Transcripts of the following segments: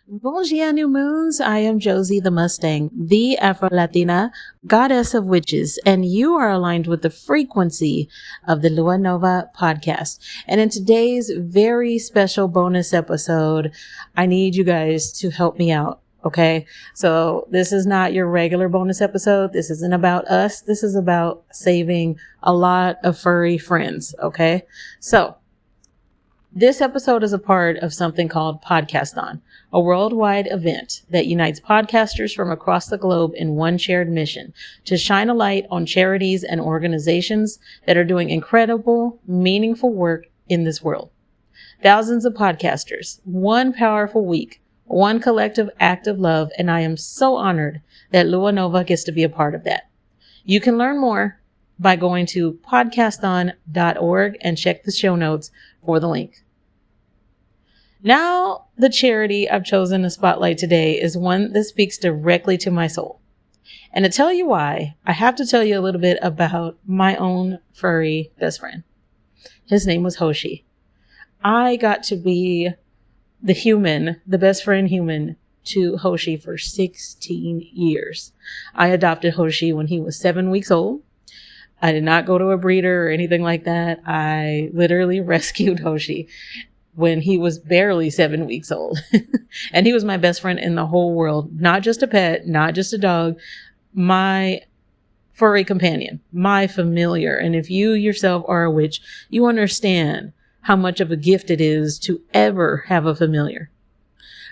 Bonjour, new moons. I am Josie the Mustang, the Afro-Latina goddess of witches, and you are aligned with the frequency of the Lua Nova podcast. And in today's very special bonus episode, I need you guys to help me out. Okay. So this is not your regular bonus episode. This isn't about us. This is about saving a lot of furry friends. Okay. So this episode is a part of something called Podcasthon, a worldwide event that unites podcasters from across the globe in one shared mission to shine a light on charities and organizations that are doing incredible, meaningful work in this world. Thousands of podcasters, one powerful week, one collective act of love, and I am so honored that Lua Nova gets to be a part of that. You can learn more by going to podcasthon.org and check the show notes for the link. Now, the charity I've chosen to spotlight today is one that speaks directly to my soul. And to tell you why, I have to tell you a little bit about my own furry best friend. His name was Hoshi. I got to be the best friend human to Hoshi for 16 years. I adopted Hoshi when he was 7 weeks old. I did not go to a breeder or anything like that. I literally rescued Hoshi when he was barely 7 weeks old. And he was my best friend in the whole world. Not just a pet, not just a dog, my furry companion, my familiar. And if you yourself are a witch, you understand how much of a gift it is to ever have a familiar.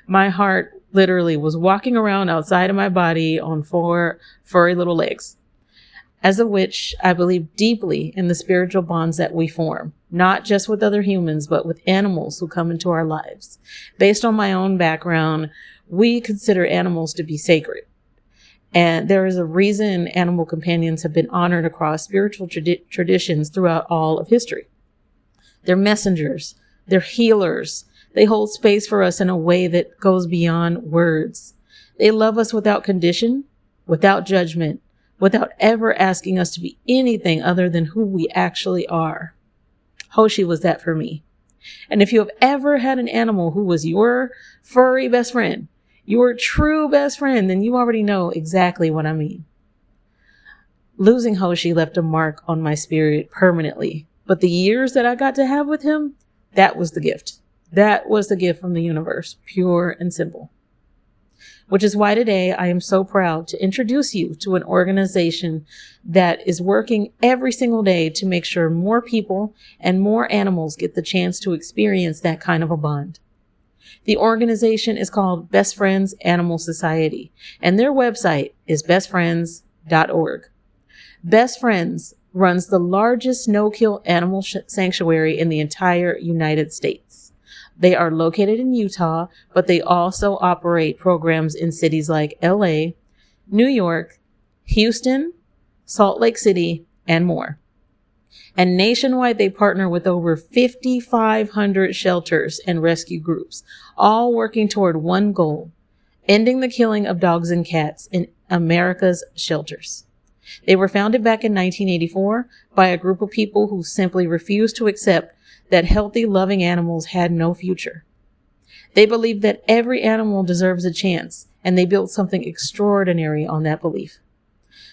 My heart literally was walking around outside of my body on 4 furry little legs. As a witch, I believe deeply in the spiritual bonds that we form, not just with other humans, but with animals who come into our lives. Based on my own background, we consider animals to be sacred. And there is a reason animal companions have been honored across spiritual traditions throughout all of history. They're messengers. They're healers. They hold space for us in a way that goes beyond words. They love us without condition, without judgment, without ever asking us to be anything other than who we actually are. Hoshi was that for me. And if you have ever had an animal who was your furry best friend, your true best friend, then you already know exactly what I mean. Losing Hoshi left a mark on my spirit permanently. But the years that I got to have with him, that was the gift. That was the gift from the universe, pure and simple. Which is why today I am so proud to introduce you to an organization that is working every single day to make sure more people and more animals get the chance to experience that kind of a bond. The organization is called Best Friends Animal Society, and their website is bestfriends.org. Best Friends runs the largest no-kill animal sanctuary in the entire United States. They are located in Utah, but they also operate programs in cities like LA, New York, Houston, Salt Lake City, and more. And nationwide, they partner with over 5,500 shelters and rescue groups, all working toward one goal: ending the killing of dogs and cats in America's shelters. They were founded back in 1984 by a group of people who simply refused to accept that healthy, loving animals had no future. They believed that every animal deserves a chance, and they built something extraordinary on that belief.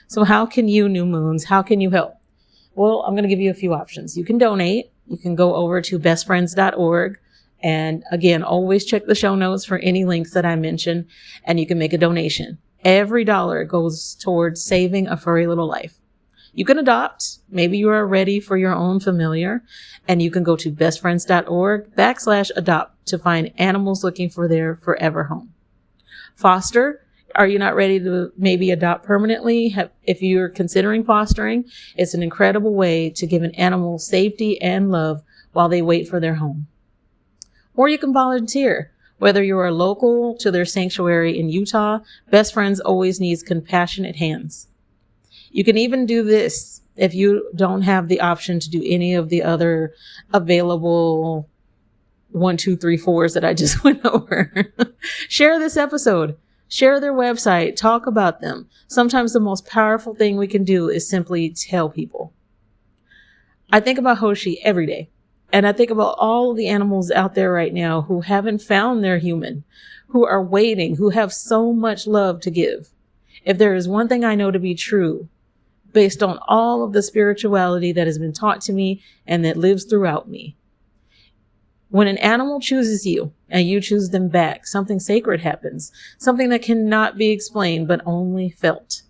So how can you, new moons, how can you help? Well, I'm going to give you a few options. You can donate. You can go over to bestfriends.org. And again, always check the show notes for any links that I mention, and you can make a donation. Every dollar goes towards saving a furry little life. You can adopt. Maybe you are ready for your own familiar, and you can go to bestfriends.org/adopt to find animals looking for their forever home. Foster. Are you not ready to maybe adopt permanently? If you're considering fostering, it's an incredible way to give an animal safety and love while they wait for their home. Or you can volunteer. Whether you're local to their sanctuary in Utah, Best Friends always needs compassionate hands. You can even do this if you don't have the option to do any of the other available 1, 2, 3, 4s that I just went over. Share this episode. Share their website. Talk about them. Sometimes the most powerful thing we can do is simply tell people. I think about Hoshi every day. And I think about all of the animals out there right now who haven't found their human, who are waiting, who have so much love to give. If there is one thing I know to be true, based on all of the spirituality that has been taught to me and that lives throughout me, when an animal chooses you and you choose them back, something sacred happens, something that cannot be explained but only felt.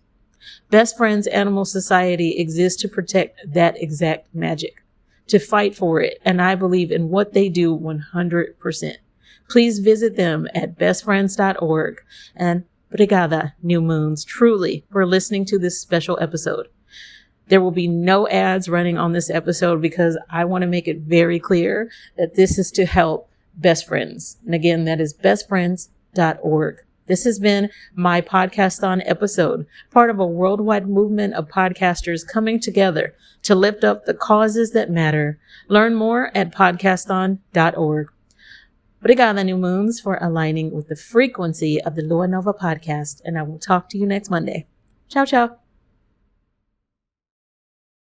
Best Friends Animal Society exists to protect that exact magic, to fight for it, and I believe in what they do 100%. Please visit them at bestfriends.org. And obrigada, New Moons, truly, for listening to this special episode. There will be no ads running on this episode because I want to make it very clear that this is to help Best Friends. And again, that is bestfriends.org. This has been my Podcasthon episode, part of a worldwide movement of podcasters coming together to lift up the causes that matter. Learn more at podcasthon.org. Obrigada, New Moons, for aligning with the frequency of the Lua Nova podcast, and I will talk to you next Monday. Ciao, ciao.